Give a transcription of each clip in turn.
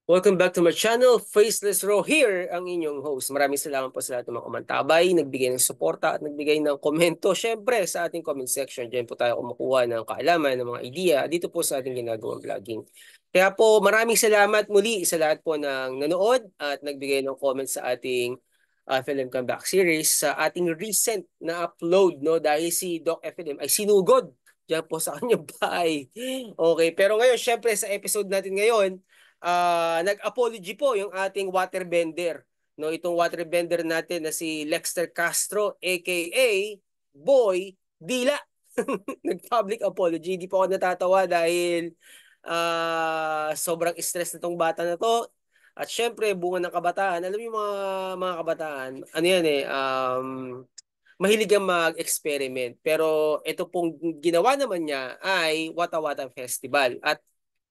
Welcome back to my channel, Faceless Row here, ang inyong host. Maraming salamat po sa lahat ng mga kumantabay, nagbigay ng suporta at nagbigay ng komento. Syempre, sa ating comment section, dyan po tayo kumukuha ng kaalaman, ng mga idea dito po sa ating ginagawang vlogging. Kaya po, maraming salamat muli sa lahat po ng nanood at nagbigay ng comment sa ating Film Comeback series sa ating recent na upload, no? Dahil si Doc FLM ay sinugod dyan po sa kanyang bahay. Okay, pero ngayon, syempre sa episode natin ngayon, nag-apology po yung ating waterbender. No, itong waterbender natin na si Lexter Castro aka Boy Dila. Nag-public apology. Hindi po ako natatawa dahil sobrang stress na tong bata na to. At syempre, bunga ng kabataan. Alam mo yung mga kabataan, ano yan mahilig ang mag-experiment. Pero ito pong ginawa naman niya ay Wata Wata Festival. At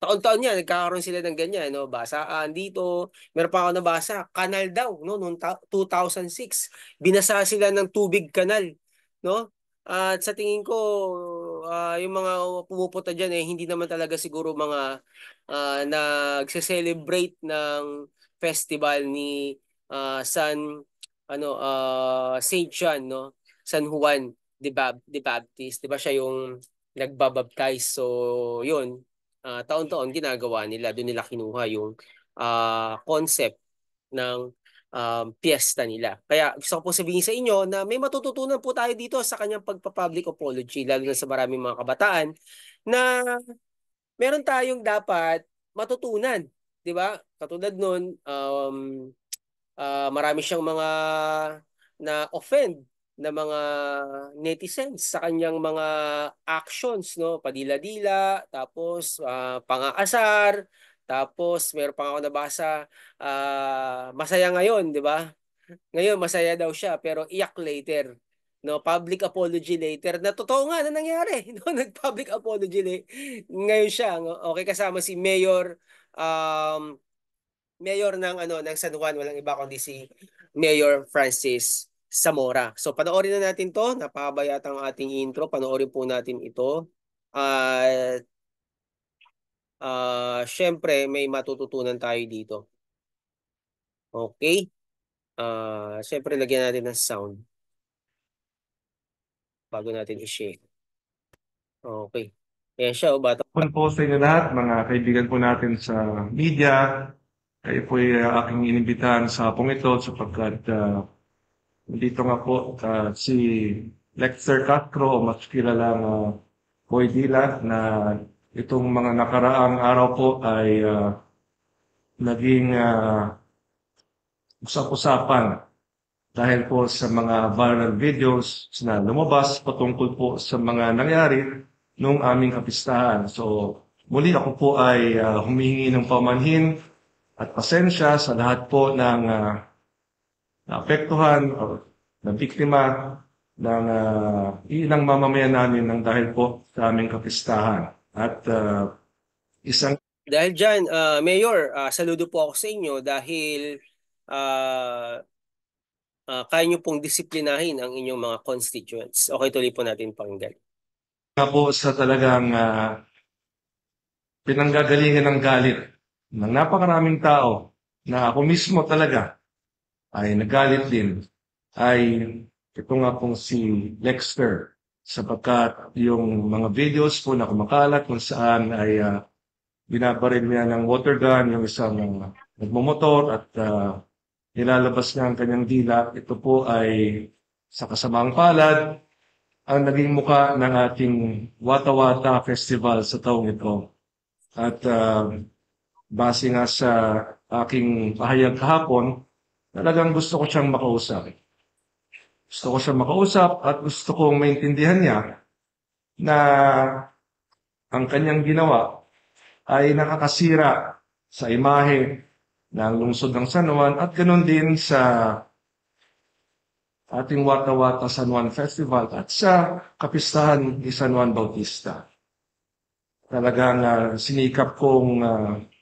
taon-taon niya, nagkakaroon sila ng ganyan, no? Basaan dito. Meron pa ako nabasa, kanal daw, no? Noong 2006, binasa sila ng tubig kanal, no? At sa tingin ko, yung mga pumupunta dyan, hindi naman talaga siguro mga nagse-celebrate ng festival ni Saint John, no? San Juan de Baptist, 'di ba siya yung nagbabaptize. So, 'yun, taon-taon ginagawa nila, doon nila kinuha yung concept ng piyesta nila. Kaya gusto ko po sabihin sa inyo na may matututunan po tayo dito sa kanyang pagpa-public apology, lalo na sa maraming mga kabataan, na meron tayong dapat matutunan, 'di ba? Katulad nun, marami siyang mga na-offend na mga netizens sa kanyang mga actions, no? Padila-dila, tapos pang-aasar, tapos meron pa ako nabasa, masaya ngayon, di ba? Ngayon, masaya daw siya, pero iyak later. No, public apology later. Na totoo nga na nangyari. No, nag-public apology ngayon siya. No? Okay, kasama si Mayor ng San Juan, walang iba kundi si Mayor Francis Zamora. So panoorin na natin 'to. Napahaba yata ang ating intro. Panoorin po natin ito. At syempre may matututunan tayo dito. Okay? Syempre lagyan natin ng sound bago natin i-share. Okay. Ayan siya, bata. Hapon po sa inyo lahat, mga kaibigan po natin sa media. Kayo po ay aking inimbitahan sa hapong ito sapagkat dito nga po si Lexter Castro o mas kilalang Boy Dila na itong mga nakaraang araw po ay naging usap-usapan dahil po sa mga viral videos na lumabas patungkol po sa mga nangyari nung aming kapistahan. So, muli ako po ay humihingi ng pamanhin at pasensya sa lahat po ng naapektuhan o na biktima ng ilang mamamayan namin ng dahil po sa aming kapistahan. At isang Dahil dyan, Mayor, saludo po ako sa inyo dahil uh, kaya nyo pong disiplinahin ang inyong mga constituents. Okay, tuloy po natin pakinggan. nga po sa talagang pinanggagalingan ng galit ng napakaraming tao na ako mismo talaga ay nagalit din ay ito nga pong si Lexter sapagkat yung mga videos po na kumakalat kung saan ay binabaril niya ng water gun yung isang nagmumotor at nilalabas niya ang kanyang dila. Ito po ay sa kasamaang palad ang naging muka ng ating Wata Wata Festival sa taong ito. At base nga sa aking pahayag kahapon, talagang gusto ko siyang makausap. Gusto ko siyang makausap at gusto kong maintindihan niya na ang kanyang ginawa ay nakakasira sa imahe ng lungsod ng San Juan at ganoon din sa ating Wata Wata San Juan Festival at sa kapistahan ni San Juan Bautista. Talagang sinikap kong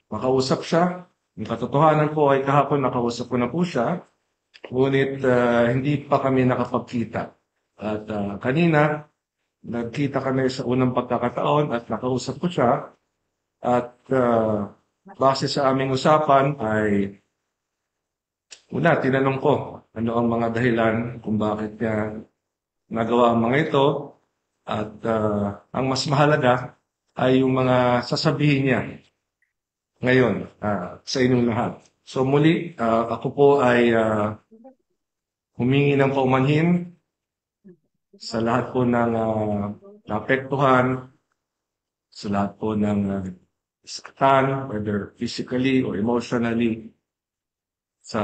makausap siya. Yung katotohanan po ay kahapon nakausap ko na po siya. Ngunit hindi pa kami nakapagkita. At kanina, nagkita kami sa unang pagkakataon at nakausap ko siya. At base sa aming usapan ay una, tinanong ko ano ang mga dahilan kung bakit niya nagawa ang mga ito at ang mas mahalaga ay yung mga sasabihin niya ngayon sa inyong lahat. So muli, ako po ay humingi ng paumanhin sa lahat po ng naapektuhan, sa lahat po ng saktan, whether physically or emotionally, sa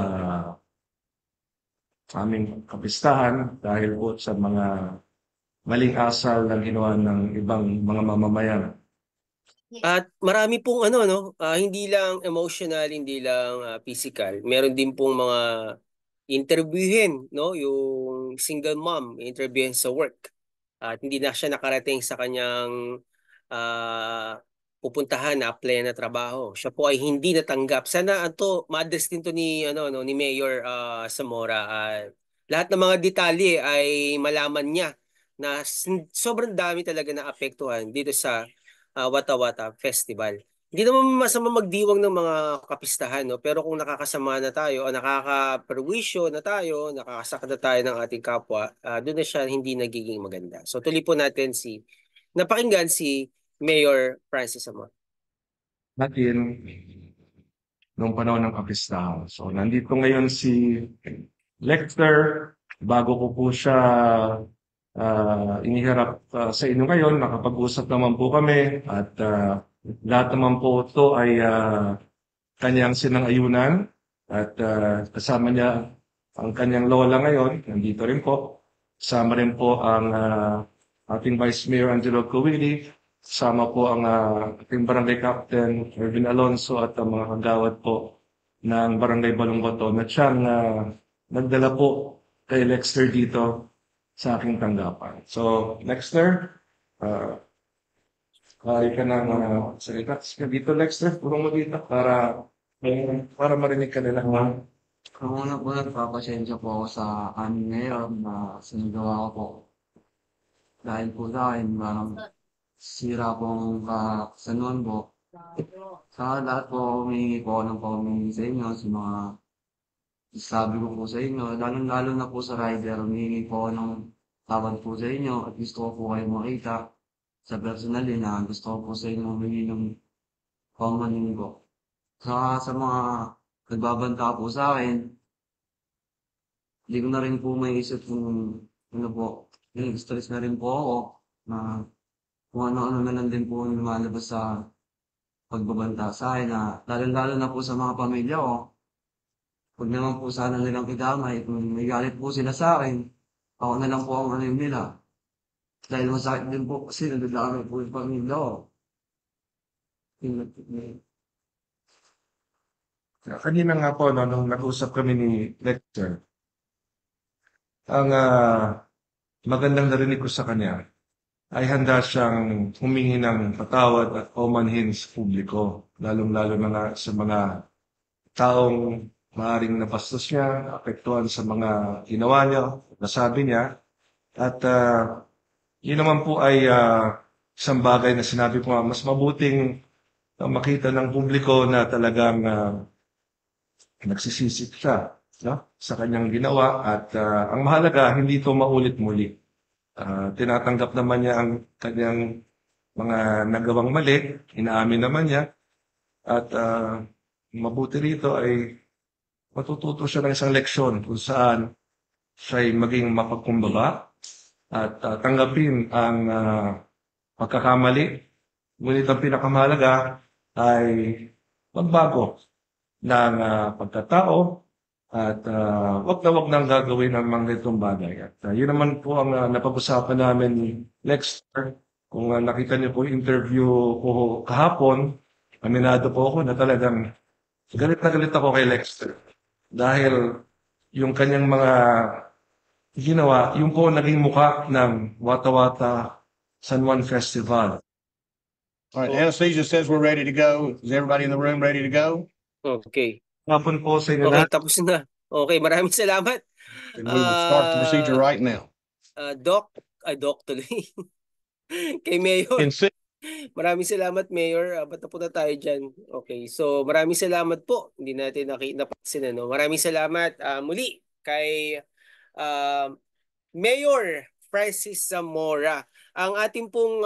aming kapistahan dahil po sa mga maling asal na ginawa ng ibang mga mamamayan. At marami pong ano no, hindi lang emotional, hindi lang physical. Meron din pong mga interviewin, no, yung single mom, interviewin sa work. At hindi na siya nakarating sa kanyang ah, pupuntahan na apply na trabaho. Siya po ay hindi natanggap. Sana ato ma-address din to ni ano no ni Mayor Zamora. Lahat ng mga detalye ay malaman niya na sobrang dami talaga na apektuhan dito sa Wata-Wata Festival. Hindi naman masama magdiwang ng mga kapistahan, no? Pero kung nakakasama na tayo o nakakaperwisyo na tayo, nakakasakit na tayo ng ating kapwa, doon na siya hindi nagiging maganda. So tuloy po natin napakinggan si Mayor Francis Amor. Natin noong panahon ng kapistahan. So nandito ngayon si Lecter. Bago ko po siya iniharap sa inyo ngayon, nakapag-usap naman po kami at lahat naman po ito ay kanyang sinang-ayunan at kasama niya ang kanyang lola ngayon, nandito rin po. Kasama rin po ang ating Vice Mayor Angelo Cowilli, kasama po ang ating Barangay Captain Ervin Alonso at ang mga kagawad po ng Barangay Balonggoto na siyang nagdala po kay Lexter dito sa aking tanggapan. So, Lexter, kaya ka ng salita. Dito, Lexter, puro mo dito para marinig ka nila. Ang una po nagpapasensya po ako sa amin ngayon na sinagawa ko po. Dahil po sa akin, parang sira pong kasanuan po. Sa lahat po, humingi po ako ng paumanhin sa inyo, sa mga sabi ko po sa inyo, lalong-lalo na po sa rider, humingi po ako ng tawad po sa inyo at gusto ko po kayo makita sa personal na gusto ko po sa inyo humingi ng paumanhin po. Sa mga nagbabanta po sa akin, hindi ko na rin po maiisip kung ano po, stress na rin po ako na kung ano-ano na lang din po yung lumalabas sa pagbabanta sa akin na lalo-lalo na po sa mga pamilya ko. Huwag naman po sana nilang idamay kung may galit po sila sa akin, ako na lang po ang ano nila. Dahil masakit din po kasi nadadamay po yung pamilya ko. Kanina nga po, no, nung nag-usap kami ni Lexter, ang magandang narinig ko sa kanya ay handa siyang humingi ng patawad at paumanhin sa publiko, lalong-lalo na nga sa mga taong maaaring napastos niya, apektuhan sa mga ginawa niya, nasabi niya. At yun naman po ay isang bagay na sinabi ko nga, mas mabuting makita ng publiko na talagang nagsisisi siya, no, sa kanyang ginawa at ang mahalaga, hindi ito maulit muli. Tinatanggap naman niya ang kanyang mga nagawang mali, inaamin naman niya, at mabuti rito ay matututo siya ng isang leksyon kung saan siya ay maging mapagkumbaba at tanggapin ang pagkakamali. Ngunit ang pinakamahalaga ay magbago ng pagkatao at wag na wag nang gagawin ang mga itong bagay. At yun naman po ang napag-usapan namin ni Lexter. Kung nakita niyo po yung interview ko kahapon, aminado po ako na talagang galit na galit ako kay Lexter. Dahil yung kanyang mga ginawa, yung po naging muka ng Wata-Wata San Juan Festival. All right, anesthesia says we're ready to go. Is everybody in the room ready to go? Okay. Hapon po sa inyo Okay, lahat. tapos na. Okay, maraming salamat. And we will start the procedure right now. Doc tuloy. Kay Mayor. In Maraming salamat, Mayor. Ba't napunta tayo dyan? Okay, so maraming salamat po. Hindi natin napansin, ano. Maraming salamat muli kay ah, Mayor Francis Zamora. Ang ating pong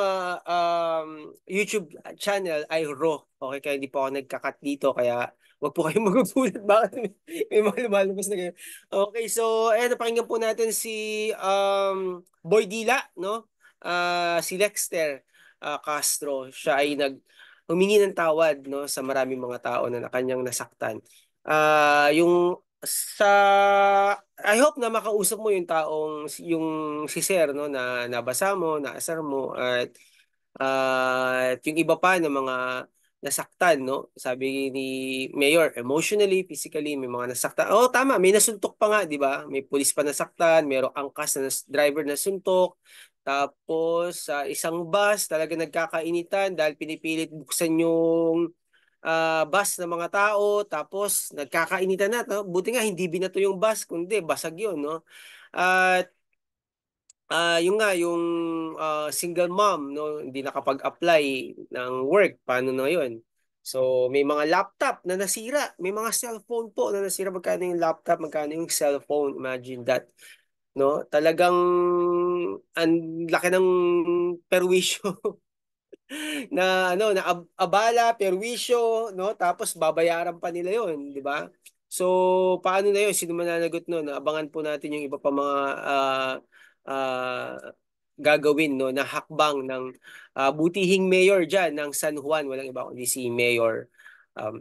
YouTube channel ay Raw. Okay, kaya hindi po ako nagkakat dito. Kaya wag po kayong magugulat. Bakit may mga lumalabas na kayo. Okay, so eto, pakinggan po natin si Boy Dila, no? Si Lexter Castro. Siya ay humingi ng tawad, no, sa maraming mga tao na kanyang nasaktan. Yung sa I hope na makausap mo yung yung si Sir, no, na nabasa mo, naasar mo, at yung iba pa ng mga nasaktan, no. Sabi ni Mayor, emotionally, physically, may mga nasaktan. Oh, tama, may nasuntok pa nga, di ba? May pulis pa nasaktan, mayroong angkas na driver na suntok. Tapos sa isang bus, talaga nagkakainitan dahil pinipilit buksan yung bus ng mga tao, tapos nagkakainitan na, no? Buti nga hindi binato yung bus, kundi basag yun, no? At yung nga, yung single mom, no, hindi nakapag-apply ng work, paano na yun? So, may mga laptop na nasira, may mga cellphone po na nasira. Magkano yung laptop, magkano yung cellphone, imagine that, no? Talagang ang laki ng perwisyo na ano na abala, perwisyo, no? Tapos babayaran pa nila 'yon, 'di ba? So, paano na 'yon? Sino mananagot noon? Abangan po natin yung iba pa mga ah, gagawin, no, na hakbang ng butihing mayor diyan ng San Juan, walang iba kundi si um,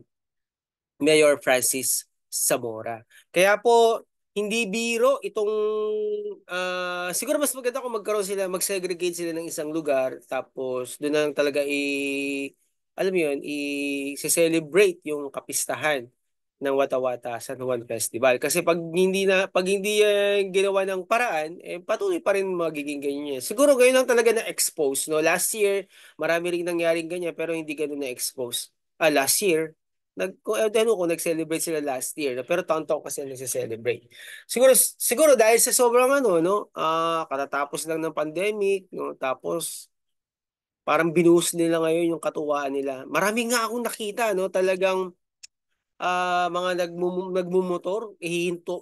Mayor Francis Zamora. Kaya po, hindi biro itong siguro mas maganda kung magkaroon sila, mag-segregate sila ng isang lugar, tapos doon na lang talaga alam mo yun, i-celebrate yung kapistahan ng Wata-Wata San Juan Festival. Kasi pag hindi ginawa ng paraan, patuloy pa rin magiging ganyan. Siguro ngayon lang talaga na-expose, no? Last year, marami ring nangyaring ganyan, pero hindi ganun na-expose. Last year, kung nag-celebrate sila last year, no? Pero taon-taon kasi nagse-celebrate. Siguro dahil sa sobrang ano, no, katatapos lang ng pandemic, no, tapos parang binuhos nila ngayon yung katuwaan nila. Marami nga akong nakita, no, talagang mga nagmumotor, ihihinto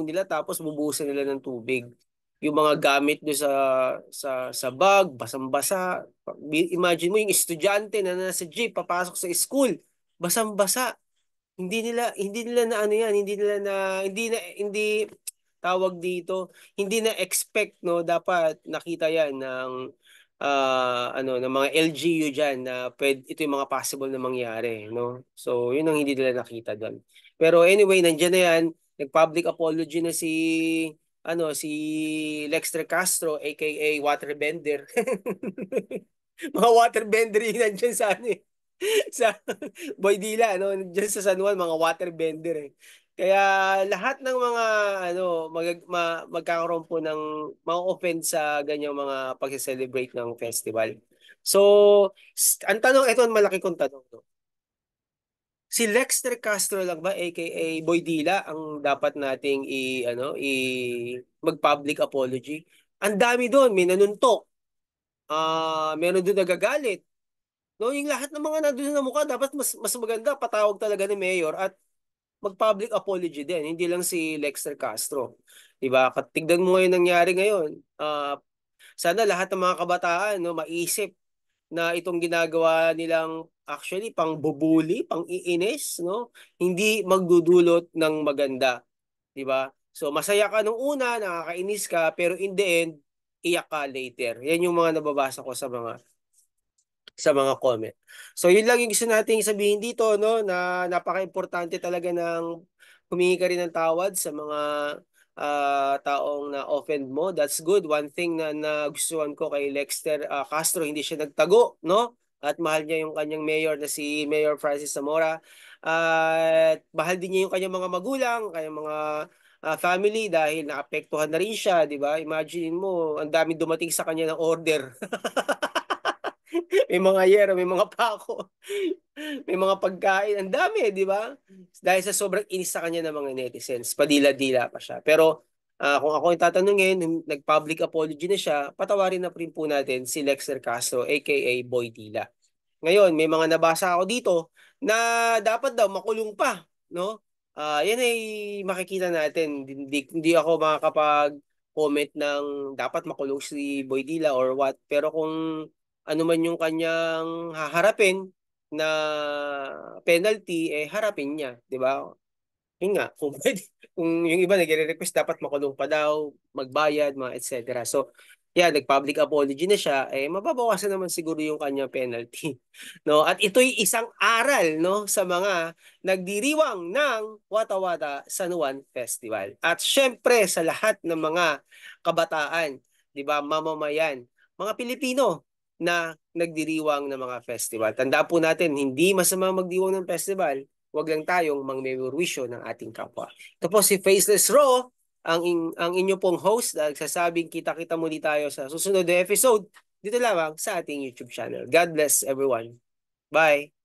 nila tapos bubuhusan nila ng tubig. Yung mga gamit do sa bag, basang-basa. Imagine mo yung estudyante na nasa jeep papasok sa school, basang-basa. Hindi nila na ano yan, hindi tawag dito, hindi na expect, no, dapat nakita yan ng ano ng mga LGU diyan na ito yung mga possible na mangyari, no. So yun ang hindi nila nakita doon. Pero anyway, nandiyan na yan, nag-public apology na si Lexter Castro aka waterbender. Mga waterbender yung nandiyan sa ano eh, sa Boy Dila, no? Diyan sa San Juan, mga waterbender eh. Kaya lahat ng mga ano magkakaroon po ng ma-offend sa ganyang mga pag-celebrate ng festival. So, ang tanong, ito ang malaki kong tanong, no? Si Lexter Castro lang ba aka Boy Dila ang dapat nating mag-public apology? Ang dami doon, may nanuntok. Meron doon nagagalit. No, yung lahat ng mga nandun na mukha, dapat mas maganda patawag talaga ni Mayor at mag-public apology din, hindi lang si Lexter Castro. 'Di ba? Tignan mo ngayon nangyari ngayon. Sana lahat ng mga kabataan, no, maisip na itong ginagawa nilang actually pang bubuli, pang iinis, no, hindi magdudulot ng maganda, 'di ba? So masaya ka nung una, nakakainis ka, pero in the end, iyak ka later. Yan yung mga nababasa ko sa mga comment. So yun lang yung gusto nating sabihin dito, no, na napaka-importante talaga ng humingi ka rin ng tawad sa mga taong na-offend mo. That's good. One thing na nagustuhan ko kay Lexter Castro, hindi siya nagtago, no? At mahal niya yung kanyang mayor na si Mayor Francis Zamora. At mahal din niya yung kanyang mga magulang, kanyang mga family dahil naapektuhan na rin siya, di ba? Imagine mo, ang dami dumating sa kanya ng order. May mga yero, may mga pako, may mga pagkain. Ang dami, di ba? Dahil sa sobrang inis sa kanya ng mga netizens, padila-dila pa siya. Pero Kung ako yung tatanungin, nag-public apology na siya, patawarin na rin po natin si Lexter Castro aka Boy Dila. Ngayon, may mga nabasa ako dito na dapat daw makulong pa, no? Yan ay makikita natin. Hindi ako makakapag-comment ng dapat makulong si Boy Dila or what. Pero kung ano man yung kanyang haharapin na penalty, harapin niya, di ba? Yun nga, kung pwede, kung yung iba nagre-request dapat makulong pa daw, magbayad, mga etc. So, nag-public apology na siya, mababawasan naman siguro yung kanyang penalty. No? At ito'y isang aral, no, sa mga nagdiriwang ng Wata-Wata San Juan Festival. At syempre sa lahat ng mga kabataan, 'di ba, mamamayan, mga Pilipino na nagdiriwang ng mga festival. Tandaan po natin, hindi masama magdiwang ng festival. Huwag lang tayong mangmemerwisyo ng ating kapwa. Ito po si Faceless Raw, ang inyo pong host, nagsasabing kita-kita muli tayo sa susunod na episode dito lamang sa ating YouTube channel. God bless everyone. Bye!